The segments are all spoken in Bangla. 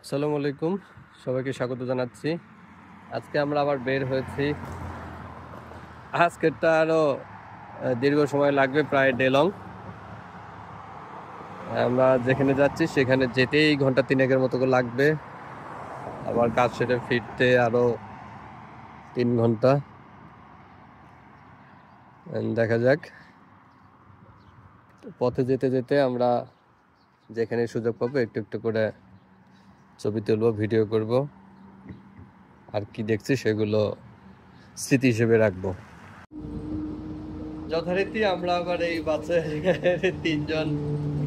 আসসালামু আলাইকুম, সবাইকে স্বাগত জানাচ্ছি। আজকে আমরা আবার বের হয়েছি। আজকেরটা আরও দীর্ঘ সময় লাগবে, প্রায় ডে লং। আমরা যেখানে যাচ্ছি সেখানে যেতেই ঘন্টা 3-1 মতো করে লাগবে, আবার কাজ সেরে ফিরতে আরও 3 ঘন্টা। দেখা যাক, পথে যেতে যেতে আমরা যেখানে সুযোগ পাবো একটু একটু করে ছবি তুলবো, ভিডিও করব, আর কি দেখছি সেগুলো স্মৃতি হিসেবে রাখবো। যথারীতি আমরা আবার এই বাসে 3 জন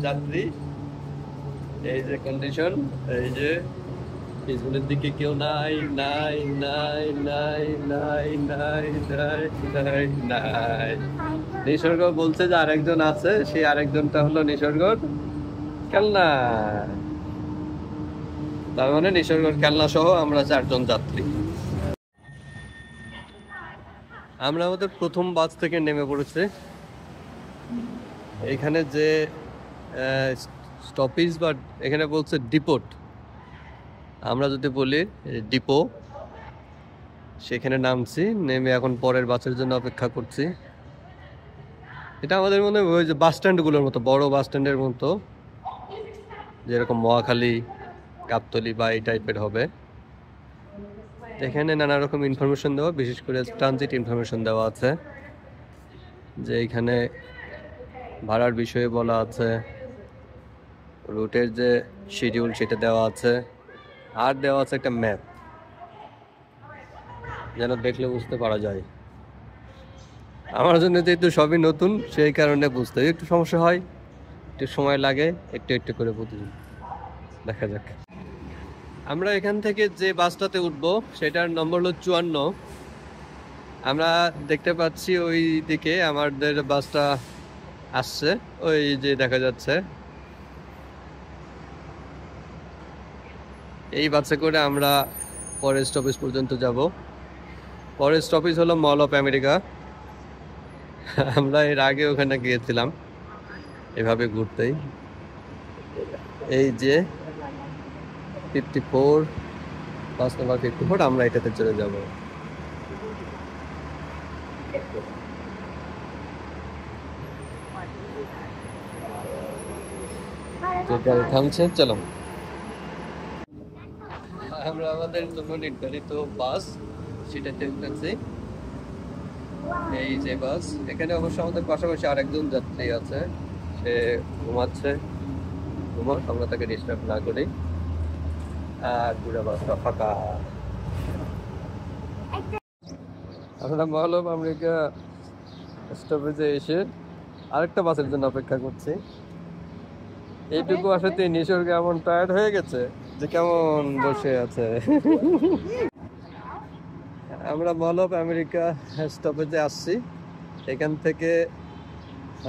যাত্রী। এই যে কন্ডিশন, এই যে পিছনের দিকে কেউ নাই নাই নাই নাই নাই নাই নাই নাই নাই। নিসর্গ বলছে যে আরেকজন আছে, সেই আরেকজনটা হলো নিসর্গর খেলনা। তার মানে নিসর্গর খেলনা সহ আমরা 4 জন যাত্রী। আমরা আমাদের প্রথম বাস থেকে নেমে পড়েছি। এখানে যে স্টপেজ বা এখানে বলছে ডিপোট, আমরা যদি বলি ডিপো, সেখানে নামছি। নেমে এখন পরের বাসের জন্য অপেক্ষা করছি। এটা আমাদের মনে হয় ওই যে বাস স্ট্যান্ডগুলোর মতো, বড় বাস স্ট্যান্ডের মতো, যেরকম মহাখালী, গাবতলী বা এই টাইপের হবে। এখানে নানা রকম ইনফরমেশন দেওয়া, বিশেষ করে ট্রানজিট ইনফরমেশন দেওয়া আছে, যে এখানে ভাড়ার বিষয়ে বলা আছে, রুটের যে শিডিউল সেটা দেওয়া আছে, আর দেওয়া আছে একটা ম্যাপ, যেন দেখলে বুঝতে পারা যায়। আমার জন্য যেহেতু সবই নতুন, সেই কারণে বুঝতে একটু সমস্যা হয়, একটু সময় লাগে, একটু একটু করে বুঝি। দেখা যাক। আমরা এখান থেকে যে বাসটাতে উঠবো সেটার নম্বর হলো 54। আমরা দেখতে পাচ্ছি ওই দিকে আমাদের বাসটা আসছে, ওই যে দেখা যাচ্ছে। এই বাসে করে আমরা পরের স্টপেজ পর্যন্ত যাব। পরের স্টপেজ হলো মল অফ আমেরিকা। আমরা এর আগে ওখানে গিয়েছিলাম এভাবে ঘুরতেই। এই যে 54, বাস নাম্বার 54, আমরা এটাতে চলে যাব। থামছে, চলো। আমরা আমাদের জন্য নির্ধারিত বাস সেটাতে উঠেছি। এই যে বাস, এখানে অবশ্য আমাদের পাশাপাশি আরেকজন যাত্রী আছে, সে ঘুমাচ্ছে। আমরা তাকে ডিস্টার্ব না করি। আর পুরো বাসটা ফাঁকা। আমরা মল অফ আমেরিকা স্টপেজে এসে আরেকটা বাসের জন্য অপেক্ষা করছি। এইটুকু আসাতে নিসর্গ এমন টায়ার্ড হয়ে গেছে যে কেমন বসে আছে। আমরা মল অফ আমেরিকা স্টপেজে আসছি। এখান থেকে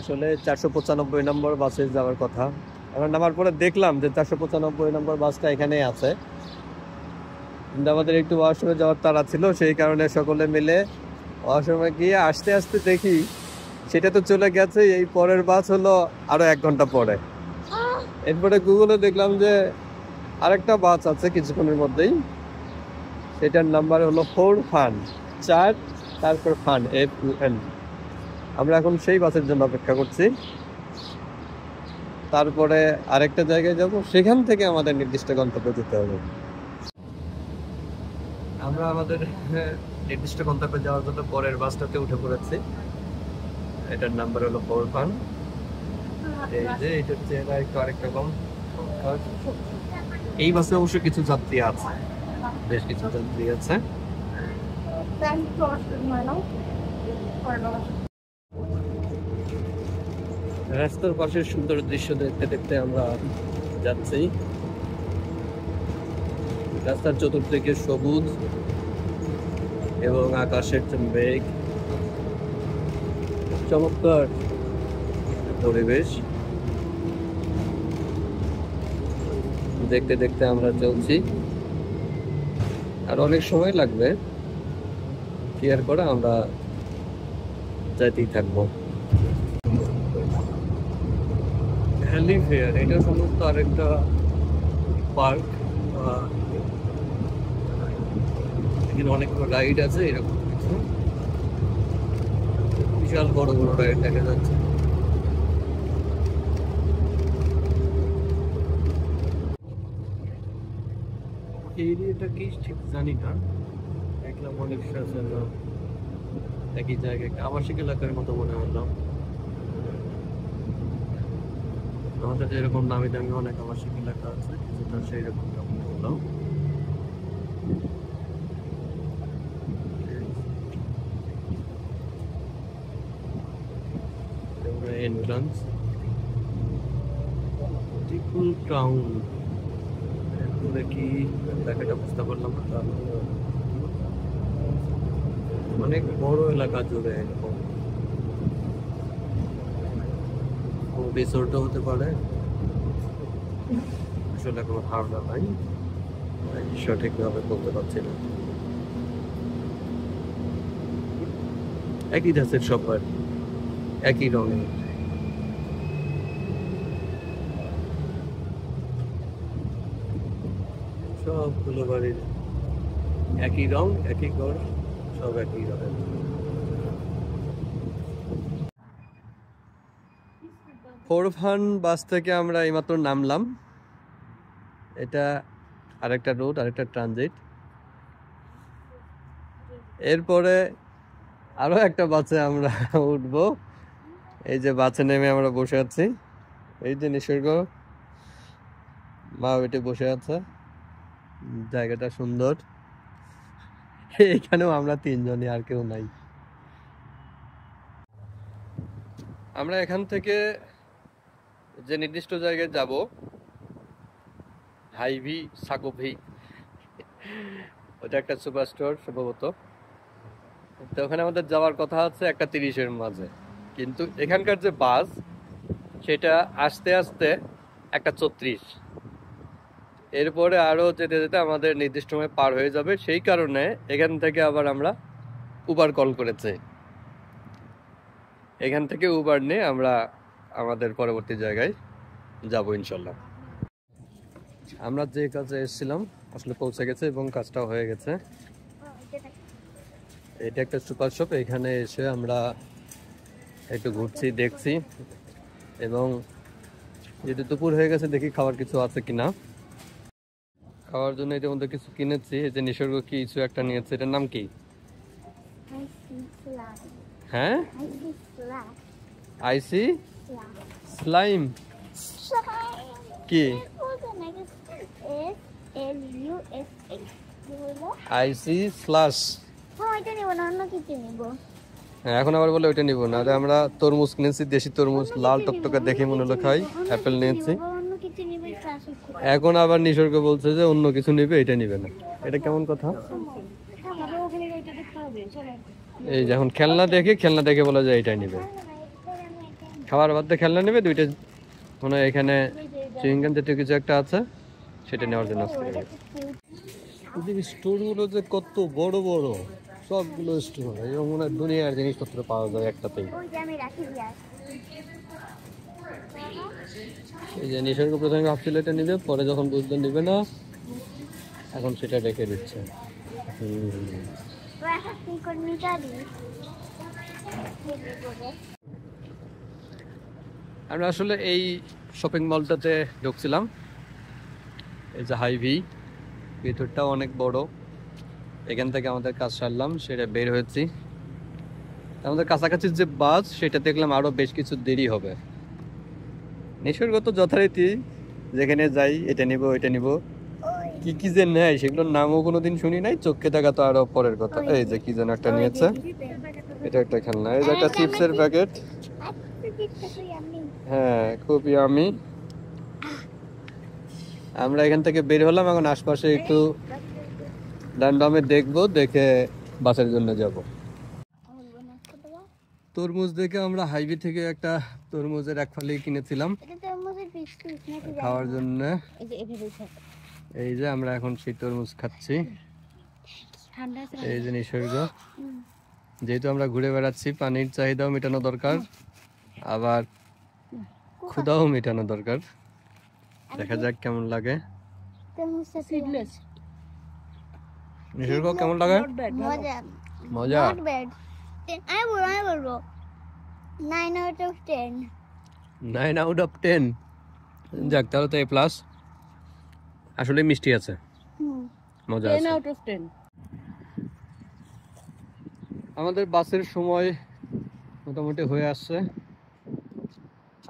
আসলে 495 নম্বর বাসে যাওয়ার কথা। আমরা নামার পরে দেখলাম যে 495 নম্বর বাসটা এখানেই আছে, কিন্তু আমাদের একটু ওয়াশরুমে যাওয়ার তাড়া ছিল, সেই কারণে সকলে মিলে ওয়াশরুমে গিয়ে আসতে আসতে দেখি সেটা তো চলে গেছে। এই পরের বাস হলো আরো 1 ঘন্টা পরে। এরপরে গুগলে দেখলাম যে আরেকটা বাস আছে কিছুক্ষণের মধ্যেই, সেটার নাম্বার হলো 4 ফান, 4 তারপর ফান, FUN। আমরা এখন সেই বাসের জন্য অপেক্ষা করছি। তারপরে আরেকটা জায়গায় যাব, সেখান থেকে আমাদের নির্দিষ্ট গন্তব্যে যেতে হবে। আমরা আমাদের নির্দিষ্ট গন্তব্যে যাওয়ার জন্য পরের বাসটাতে উঠে পড়েছি। এটার নাম্বার হলো 4 ফান। এই যে এটার চেহারা একটু আরেকটা কম। এই বাসে অবশ্য কিছু যাত্রী আছে, বেশ কিছু যাত্রী আছে। রাস্তার পাশের সুন্দর দৃশ্য দেখতে দেখতে আমরা যাচ্ছি। রাস্তার চতুর্দিকে সবুজ এবং আকাশের মেঘ, চমৎকার পরিবেশ। দেখতে দেখতে আমরা চলছি, আর অনেক সময় লাগবে, ক্লিয়ার করে আমরা যাইতেই থাকবো। হ্যালি ফেয়ার, এটা সমস্ত আরেকটা পার্ক, এখানে অনেকগুলো রাইড আছে, এরকম কিছু বিশাল বড় বড় রাইড দেখা যাচ্ছে। এই এরিয়াটা কি ঠিক জানি না, দেখলাম অনেক একই জায়গায় আবাসিক এলাকার মতো মনে হলো। আমাদের যেরকম নামি দামি অনেক আবাসিক এলাকা আছে, কিছুটা সেই রকম মনে হলো। এন্ট্রান্স ত্রিপুল টাউন, কি দেখাটা বুঝতে পারলাম না। অনেক বড় এলাকা জুড়ে এরকম রিসোর্টও হতে পারে, আসলে কোনো ধারণা নাই, সঠিকভাবে বলতে পারছি না। একই ধাঁচের সবার, একই রঙের। সবগুলো বাড়ির একই রং, একই ঘর, সব একই রঙের। ফোরফান বাস থেকে আমরা এইমাত্র নামলাম। এটা আরেকটা রুট, আরেকটা ট্রানজিট। এরপরে আরো একটা বাসে আমরা উঠবো। এই যে বাসে নেমে আমরা বসে আছি, এই যে নিসর্গ, মা বেটে বসে আছে, জায়গাটা সুন্দর। এখানেও আমরা তিনজনই, আর কেউ নাই। আমরা এখান থেকে যে নির্দিষ্ট জায়গায় যাব, হাইভি সাকোভি, ওটা একটা সুপার স্টোর সম্ভবত। তো ওখানে আমাদের যাওয়ার কথা আছে 1:30-এর মাঝে, কিন্তু এখানকার যে বাস সেটা আসতে আসতে 1:34। এরপরে আরো যেতে যেতে আমাদের নির্দিষ্ট সময় পার হয়ে যাবে, সেই কারণে এখান থেকে আবার আমরা উবার কল করেছি। এখান থেকে উবার নিয়ে আমরা আমাদের পরবর্তী জায়গায় যাব ইনশাল্লাহ। আমরা যে কাজে এসেছিলাম আসলে পৌঁছে গেছে এবং কাজটাও হয়ে গেছে। এটা একটা সুপার শপ, এখানে এসে আমরা একটু ঘুরছি, দেখছি, এবং যেহেতু দুপুর হয়ে গেছে দেখি খাবার কিছু আছে কিনা। খাওয়ার জন্য এটার মধ্যে কিছু কিনেছি। এই যে নিসর্গ কিছু একটা নিয়েছে, এটার নাম কি? হ্যাঁ, আইসি স্লাইম। কি আইসি স্লাশ? এখন আবার বলে ওইটা নিব না। আমরা তরমুজ কিনেছি, দেশি তরমুজ, লাল টকটকা দেখে মনে হলো খাই। অ্যাপেল নিয়েছি। এখন আবার নিসর্গ বলছে যে অন্য কিছু নিবে, এটা নিবে না। এটা কেমন কথা? এই যখন খেলনা দেখে বলা যায় এটাই নিবে। খাবার বাদ দিয়ে খেলনা নেবে দুইটা, মনে হয় এখানে চুইংগাম জাতীয় কিছু একটা আছে, সেটা নেওয়ার জন্য আসছে। স্টোরগুলো যে কত বড় বড়, সবগুলো স্টোর, এবং মনে হয় দুনিয়ার জিনিসপত্র পাওয়া যায় একটাতেই। এই যে নিসর্গ প্রথমে ভাবছিল এটা নিবে, পরে যখন বুঝতে নিবে না, এখন সেটা রেখে দিচ্ছে। আমরা আসলে এই শপিং মলটাতে ঢুকছিলাম, এই যে হাইভি, ভিতরটাও অনেক বড়। এখান থেকে আমাদের কাজ সারলাম, সেটা বের হয়েছি। আমাদের কাছাকাছি যে বাস, সেটা দেখলাম আরো বেশ কিছু দেরি হবে। নিসর্গত যথারীতি যেখানে যাই এটা নিব ওইটা নিব, কি কি যে নেয় সেগুলোর নামও কোনোদিন শুনি নাই, চোখে দেখা তো আরো পরের কথা। এই যে কি যেন একটা নিয়েছে, এটা একটা খেলনা, এই যে একটা চিপসের প্যাকেট। হ্যাঁ, খুবই আমি। আমরা এখান থেকে বের হলাম, এখন আশপাশে একটু ডান্ডামে দেখবো, দেখে বাসের জন্য যাব। তরমুজ দেখে আমরা হাইওয়ে থেকে একটা তরমুজের এক ফালি কিনেছিলাম খাওয়ার জন্য। এই যে আমরা এখন সেই তরমুজ খাচ্ছি। এই যে নিসর্গ, যেহেতু আমরা ঘুরে বেড়াচ্ছি, পানির চাহিদাও মেটানো দরকার, আবার ক্ষুধাও মেটানো দরকার। দেখা যাক কেমন লাগে। সিডলেস নিসর্গ কেমন লাগে? মজা মজা। নট ব্যাড আমি বলবো 9 আউট অফ 10 9 আউট অফ 10। যাক, তাহলে তো A+। আসলে মিষ্টি আছে, মজা আছে। 10 আউট অফ 10। আমাদের বাসের সময় মোটামুটি হয়ে আসছে,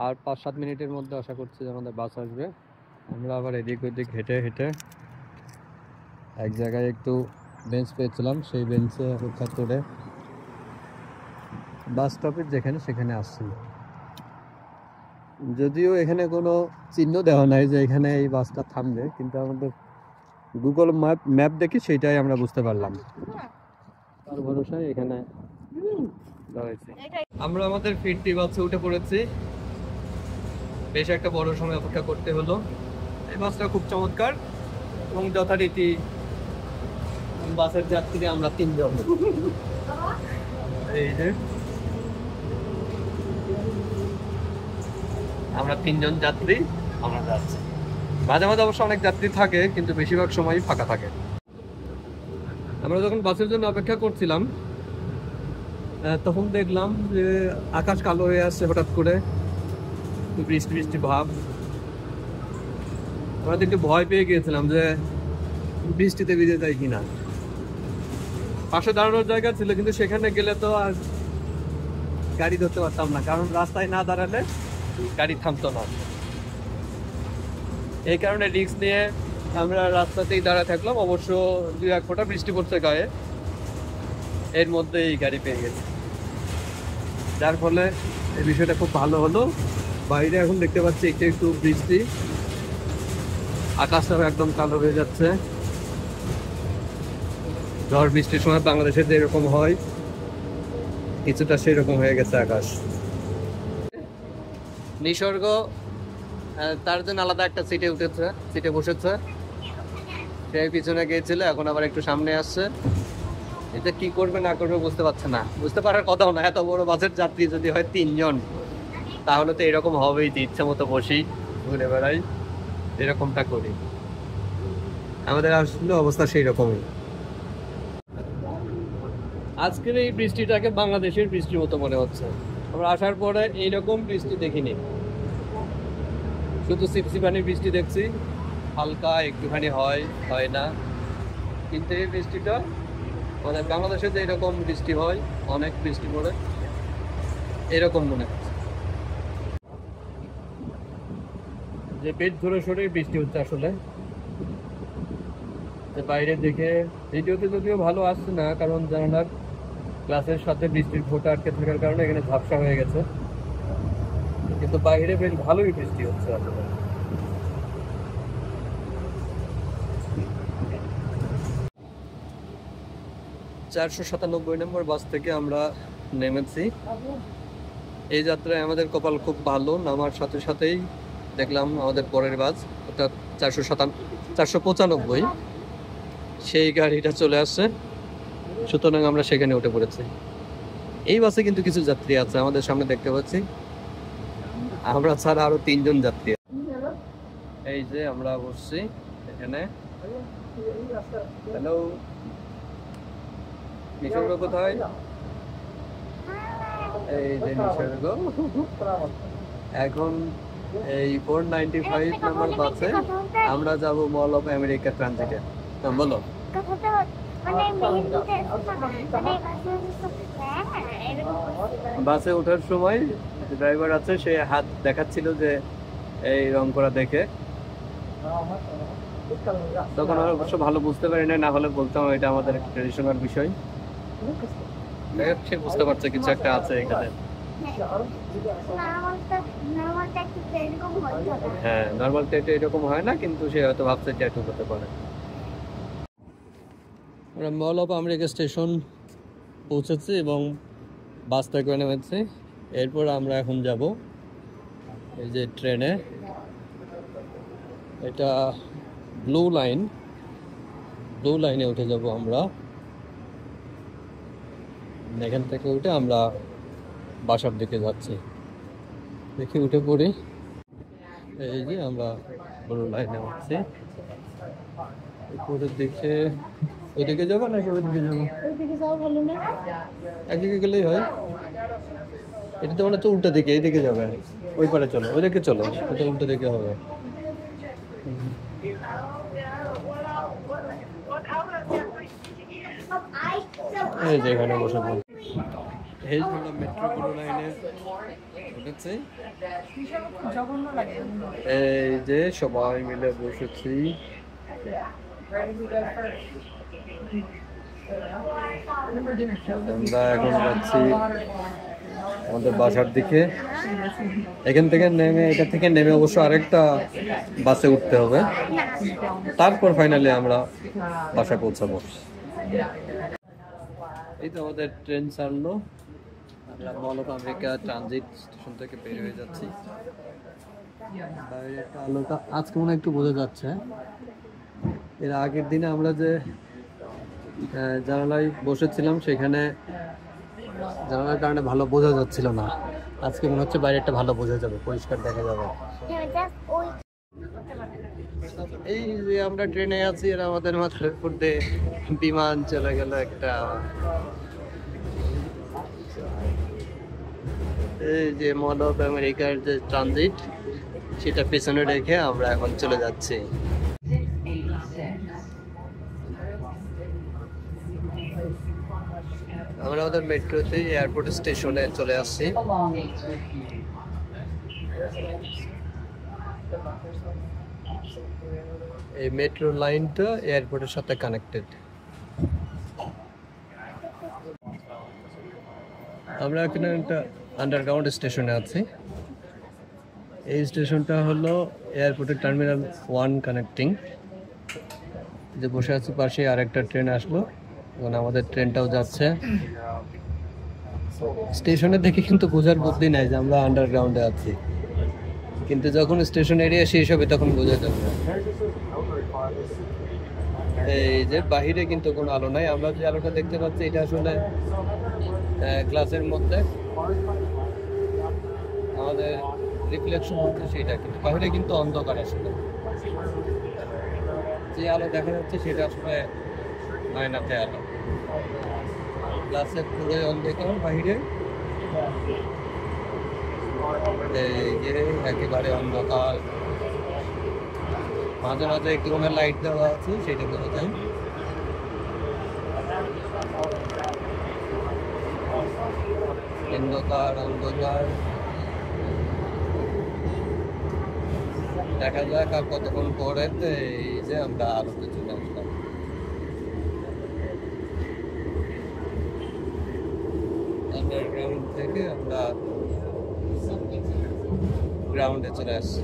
আর 5-7 মিনিটের মধ্যে আশা করছি যে আমাদের বাস আসবে। আমরা আবার এদিক ওদিক হেঁটে হেঁটে এক জায়গায় একটু বেঞ্চ পেয়েছিলাম, সেই বেঞ্চে অপেক্ষা করে বাস স্টপের যেখানে সেখানে আসছি। যদিও এখানে কোনো চিহ্ন দেওয়া নাই যে এখানে এই বাসটা থামবে, কিন্তু আমাদের গুগল ম্যাপ দেখি সেইটাই আমরা বুঝতে পারলাম। তার ভরসায় এখানে দাঁড়াইছি। আমরা আমাদের ফিরতি বাসে উঠে পড়েছি। বেশ একটা বড় সময় অপেক্ষা করতে হলো। এই বাসটা খুব চমৎকার এবং যথারীতি বাসের যাত্রী আমরা 3 জন। এই যে আমরা 3 জন যাত্রী আমরা যাচ্ছি। মাঝে মাঝে অবশ্য অনেক যাত্রী থাকে, কিন্তু বেশিরভাগ সময়ই ফাঁকা থাকে। আমরা যখন বাসের জন্য অপেক্ষা করছিলাম তখন দেখলাম যে আকাশ কালো হয়ে আসছে হঠাৎ করে, বৃষ্টি বৃষ্টি ভাব। আমরা তো একটু ভয় পেয়ে গিয়েছিলাম যে বৃষ্টিতে ভিজে যায় কিনা। পাশে দাঁড়ানোর জায়গা ছিল, কিন্তু সেখানে গেলে তো আর গাড়ি ধরতে পারতাম না, কারণ রাস্তায় না দাঁড়ালে গাড়ি থামতো না। এই কারণে রিস্ক নিয়ে আমরা রাস্তাতেই দাঁড়ায় থাকলাম। অবশ্য 2-1 ফোঁটা বৃষ্টি পড়ছে গায়ে, এর মধ্যেই গাড়ি পেয়ে গেছে, যার ফলে এই বিষয়টা খুব ভালো হলো। বাইরে এখন দেখতে পাচ্ছি একটু একটু বৃষ্টি, আকাশটাও একদম কালো হয়ে যাচ্ছে। ঝড় বৃষ্টির সময় বাংলাদেশে যেরকম হয় কিছুটা সেরকম হয়ে গেছে আকাশ। নিসর্গ তার জন্য আলাদা একটা সিটে বসেছে। সে পিছনে গিয়েছিল, এখন আবার একটু সামনে আসছে। এটা কি করবে না করবে বুঝতে পারছে না, বুঝতে পারার কথাও না। এত বড় বাসের যাত্রী যদি হয় 3 জন, তাহলে তো এরকম হবেই, ইচ্ছা মতো বসি, ঘুরে বেড়াই, এরকমটা করি। আমাদের আসলে অবস্থা সেই রকমই। আজকের এই বৃষ্টিটাকে বাংলাদেশের বৃষ্টির মতো মনে হচ্ছে। আমরা আসার পরে এইরকম বৃষ্টি দেখিনি, শুধু সিপসিপানির বৃষ্টি দেখছি, হালকা একটুখানি হয় না। কিন্তু এই বৃষ্টিটা মানে বাংলাদেশে যে এরকম বৃষ্টি হয়, অনেক বৃষ্টি পড়ে, এরকম মনে হচ্ছে যে পেট ধরে সরে বৃষ্টি হচ্ছে। আসলে বাইরে দেখে ভিডিওতে যদিও ভালো আসছে না, কারণ জানালার গ্লাসের সাথে বৃষ্টির ফোঁটা আটকে থাকার কারণে এখানে ঝাপসা হয়ে গেছে, কিন্তু বাইরে বেশ ভালোই বৃষ্টি হচ্ছে আসলে। নম্বর বাস থেকে আমরা নেমেছি। এই যাত্রায় আমাদের কপাল খুব ভালো, নামার সাথে সাথেই দেখলাম আমাদের পরের বাস, অর্থাৎ 495, সেই গাড়িটা চলে আসছে। সুতরাং আমরা সেখানে উঠে পড়েছি। এই বাসে কিন্তু কিছু যাত্রী আছে, আমাদের সামনে দেখতে পাচ্ছি। আমরা ছাড়া আরো 3 জন যাত্রী। এই যে আমরা বসছি এখানে। হ্যালো, নিসর্গ কোথায়? এই যে নিসর্গ। এখন এই 495 নম্বর বাসে আমরা যাব মল অফ আমেরিকা ট্রানজিটে। বলো। বাসে ওঠার সময় ড্রাইভার আছে, সে হাত দেখাচ্ছিল যে এই রং করা দেখে। তখন আমরা অবশ্য ভালো বুঝতে পারি না হলে বলতাম এটা আমাদের ট্রেডিশনাল বিষয়। সে বুঝতে পারছে কিছু একটা আছে এখানে। হ্যাঁ, নর্মাল ট্যাটু এরকম হয় না, কিন্তু সে হয়তো ভাবছে ট্যাটু হতে পারে। আমরা মল অফ আমেরিকা স্টেশন পৌঁছেছি এবং বাস থেকে নেমেছি। এরপর আমরা এখন যাব এই যে ট্রেনে, এটা ব্লু লাইনে উঠে যাব আমরা। এখান থেকে উঠে আমরা বাসার দিকে যাচ্ছি। দেখি উঠে পড়ি। এই যে আমরা ব্লু লাইনে উঠছি। উপরের দিকে ওইদিকে যাবো নাকি ওইদিকে যাবো? ওইদিকে যাও ভালো না? একদিকে গেলেই হয়। এটা তো মনে হচ্ছে উল্টো দিকে, এইদিকে যাবে। ওই পারে চলো, ওইদিকে চলো, এটা উল্টো দিকে হবে। এই যে এখানে বসে পড়ি। এই হলো মেট্রো ব্লু লাইনের উঠেছে। এই যে সবাই মিলে বসেছি। আমরা এখন যাচ্ছি আমাদের বাসার দিকে। এখান থেকে নেমে, এটা থেকে নেমে অবশ্য আরেকটা বাসে উঠতে হবে, তারপর ফাইনালি আমরা বাসায় পৌঁছাবো। এই তো আমাদের ট্রেন ছাড়লো, আমরা মল অফ আমেরিকা ট্রানজিট স্টেশন থেকে বের হয়ে যাচ্ছি। বাইরের আলোটা আজকে মনে হয় একটু বোঝা যাচ্ছে। এর আগের দিনে আমরা যে জানালায় বসেছিলাম সেখানে জানালার কারণে ভালো বোঝা যাচ্ছিল না। আজকে মনে হচ্ছে বাইরেটা ভালো বোঝা যাবে, পরিষ্কার দেখা যাবে। এই যে আমরা ট্রেনে আছি, আর আমাদের মাথার উপর দিয়ে বিমান চলে গেল একটা। এই যে মল অফ আমেরিকার যে ট্রানজিট, সেটা পেছনে রেখে আমরা এখন চলে যাচ্ছি। আমরা আমাদের মেট্রোতে এয়ারপোর্ট স্টেশনে চলে আসছি। এই মেট্রো লাইনটা এয়ারপোর্টের সাথে কানেক্টেড। আমরা এখানে একটা আন্ডারগ্রাউন্ড স্টেশনে আছি। এই স্টেশনটা হলো এয়ারপোর্টের টার্মিনাল 1 কানেক্টিং। যে বসে আছি পাশে আরেকটা ট্রেন আসলো, এখন আমাদের ট্রেনটাও যাচ্ছে। স্টেশনে দেখে কিন্তু বোঝার বুদ্ধি নাই যে আমরা আন্ডারগ্রাউন্ডে আছি, কিন্তু যখন স্টেশন এরিয়া শেষ হবে তখন বোঝা যাবে। এই যে বাহিরে কিন্তু কোনো আলো নাই, আমরা যে আলোটা দেখতে পাচ্ছি এটা আসলে গ্লাসের মধ্যে আমাদের রিফ্লেকশন হচ্ছে সেটা, কিন্তু বাহিরে কিন্তু অন্ধকার। আসলে যে আলো দেখা যাচ্ছে সেটা আসলে আয়নাতে আলো, গ্লাসের পুরো অন্ধকার বাহিরে। এই যে একেবারে অন্ধকার, মাঝে মাঝে একটু কোনো লাইট দেওয়া আছে, সেটা বোঝা যায়। অন্ধকার অন্ধকার, দেখা যাক আর কতক্ষণ পরে। এই যে আমরা আলোতে চলে আসলাম। আন্ডারগ্রাউন্ড থেকে আমরা গ্রাউন্ডে চলে আসছি।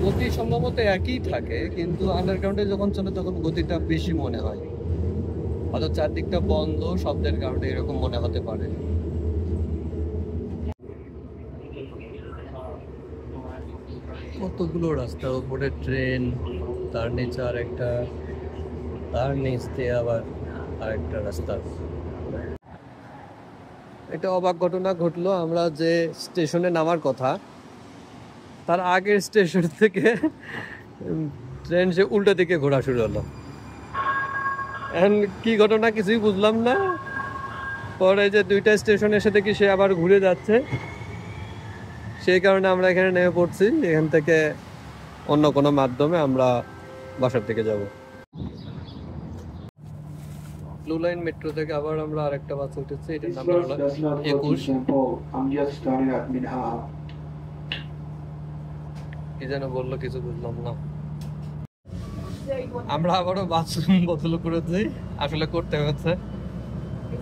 গতি সম্ভবত একই থাকে, কিন্তু আন্ডারগ্রাউন্ডে যখন চলে তখন গতিটা বেশি মনে হয়, হয়তো চারদিকটা বন্ধ শব্দের কারণে এরকম মনে হতে পারে। কতগুলো রাস্তা, উপরে ট্রেন, তার নিচে আরেকটা, তার নিচ দিয়ে আবার আরেকটা রাস্তা। একটা অবাক ঘটনা ঘটলো, আমরা যে স্টেশনে নামার কথা তার আগের স্টেশন থেকে ট্রেন সে উল্টো দিকে ঘোরা শুরু হলো। এখন কি ঘটনা কিছুই বুঝলাম না। পরে যে দুইটা স্টেশন এসে দেখি সে আবার ঘুরে যাচ্ছে, সেই কারণে আমরা এখানে নেমে পড়ছি। এখান থেকে অন্য কোনো মাধ্যমে আমরা বাসার থেকে যাব। ব্লু লাইন মেট্রো থেকে আবার আমরা আরেকটা বাস উঠেছি, এটার নাম হলো 21। কি যেন বললো, কিছু বুঝলাম না। আমরা আবারও বাথরুম বদল করেছি, আসলে করতে হচ্ছে।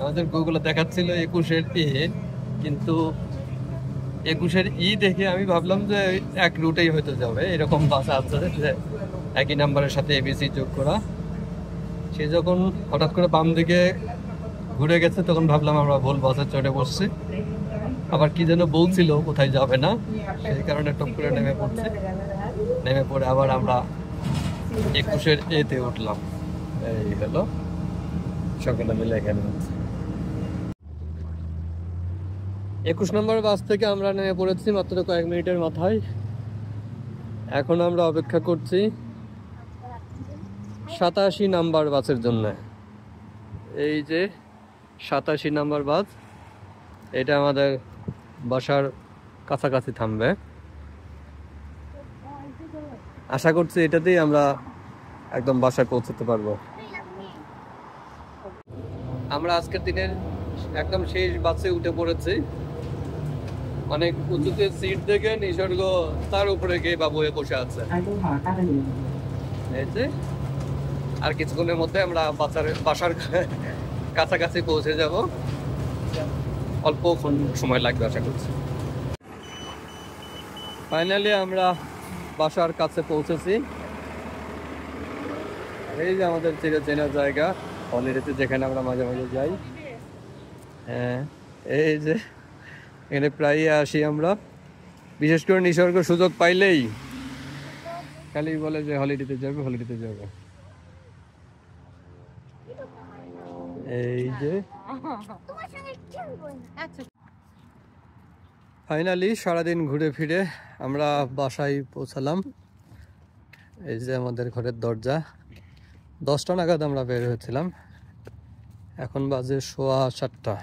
আমাদের গুগলে দেখাচ্ছিল 21-এর ই, কিন্তু 21-এর ই দেখে আমি ভাবলাম যে এক রুটেই হয়তো যাবে, এরকম বাস আছে যে একই নাম্বারের সাথে ABC যোগ করা। সে যখন হঠাৎ করে বাম দিকে ঘুরে গেছে তখন ভাবলাম আমরা ভুল বাসে চড়ে বসছি। আবার কি যেন বলছিল কোথায় যাবে না, সেই কারণে টপ করে নেমে পড়ছে। নেমে পড়ে আবার আমরা 21-এর এতে উঠলাম। এই হলো সকলে মিলে এখানে। 21 নম্বর বাস থেকে আমরা নেমে পড়েছি মাত্র কয়েক মিনিটের মাথায়। এখন আমরা অপেক্ষা করছি 87 নাম্বার বাসের জন্য। এই যে 87 নাম্বার বাস, এটা আমাদের বাসার কাছাকাছি থামবে। আশা করছি এটাতেই আমরা একদম বাসায় পৌঁছতে পারবো। আমরা আজকের দিনের একদম শেষ বাসে উঠে পড়েছি। অনেক উঁচুতে সিট দেখে নিসর্গ তার উপরে গিয়ে বা বয়ে বসে আছে। এই যে আর কিছুক্ষণের মধ্যে আমরা বাসার কাছাকাছি পৌঁছে যাব। অল্প সময় লাগবে আশা করছি। ফাইনালি আমরা বাসার কাছে পৌঁছেছি। এই যে আমাদের চেনা জায়গা হলিডেতে, যেখানে আমরা মাঝে মাঝে যাই। হ্যাঁ, এই যে এখানে প্রায়ই আসি আমরা। বিশেষ করে নিসর্গ সুযোগ পাইলেই খালি বলে যে হলিডেতে যাবে, হলিডেতে যাবে। এই যে ফাইনালি সারাদিন ঘুরে ফিরে আমরা বাসায় পৌঁছালাম। এই যে আমাদের ঘরের দরজা। 10টা নাগাদ আমরা বের হয়েছিলাম, এখন বাজে 7:15।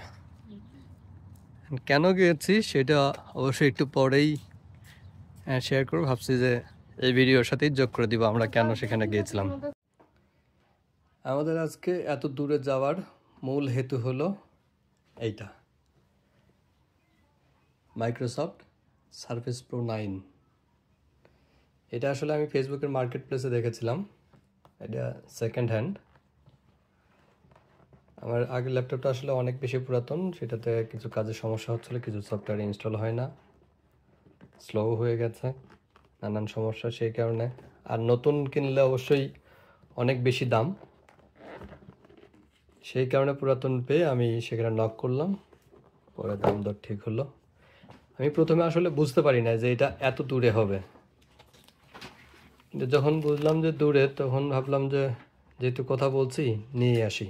কেন গিয়েছি সেটা অবশ্যই একটু পরেই শেয়ার করব। ভাবছি যে এই ভিডিওর সাথেই যোগ করে দিব আমরা কেন সেখানে গিয়েছিলাম। আমাদের আজকে এত দূরে যাওয়ার মূল হেতু হলো এইটা, মাইক্রোসফট সারফেস প্রো 9। এটা আসলে আমি ফেসবুকের মার্কেট প্লেসে দেখেছিলাম। এটা সেকেন্ড হ্যান্ড। আমার আগের ল্যাপটপটা আসলে অনেক বেশি পুরাতন, সেটাতে কিছু কাজের সমস্যা হচ্ছিলো, কিছু সফটওয়্যার ইনস্টল হয় না, স্লো হয়ে গেছে, নানান সমস্যা সেই কারণে। আর নতুন কিনলে অবশ্যই অনেক বেশি দাম, সেই কারণে পুরাতন পেয়ে আমি সেখানে নক করলাম, পরে দাম দর ঠিক হলো। আমি প্রথমে আসলে বুঝতে পারি না যে এটা এত দূরে হবে, কিন্তু যখন বুঝলাম যে দূরে, তখন ভাবলাম যে যেহেতু কথা বলছি নিয়ে আসি।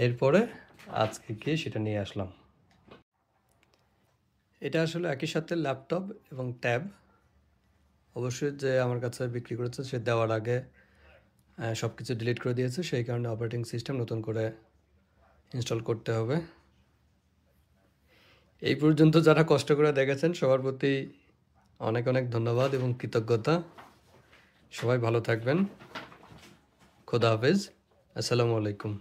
এরপরে আজকে গিয়ে সেটা নিয়ে আসলাম। এটা আসলে একই সাথে ল্যাপটপ এবং ট্যাব। অবশ্যই যে আমার কাছে বিক্রি করেছে সে দেওয়ার আগে সব কিছু ডিলিট করে দিয়েছে, সেই কারণে অপারেটিং সিস্টেম নতুন করে ইনস্টল করতে হবে। এই পর্যন্ত যারা কষ্ট করে দেখেছেন সবার প্রতি অনেক অনেক ধন্যবাদ এবং কৃতজ্ঞতা। সবাই ভালো থাকবেন। খোদা হাফেজ। আসসালামু আলাইকুম।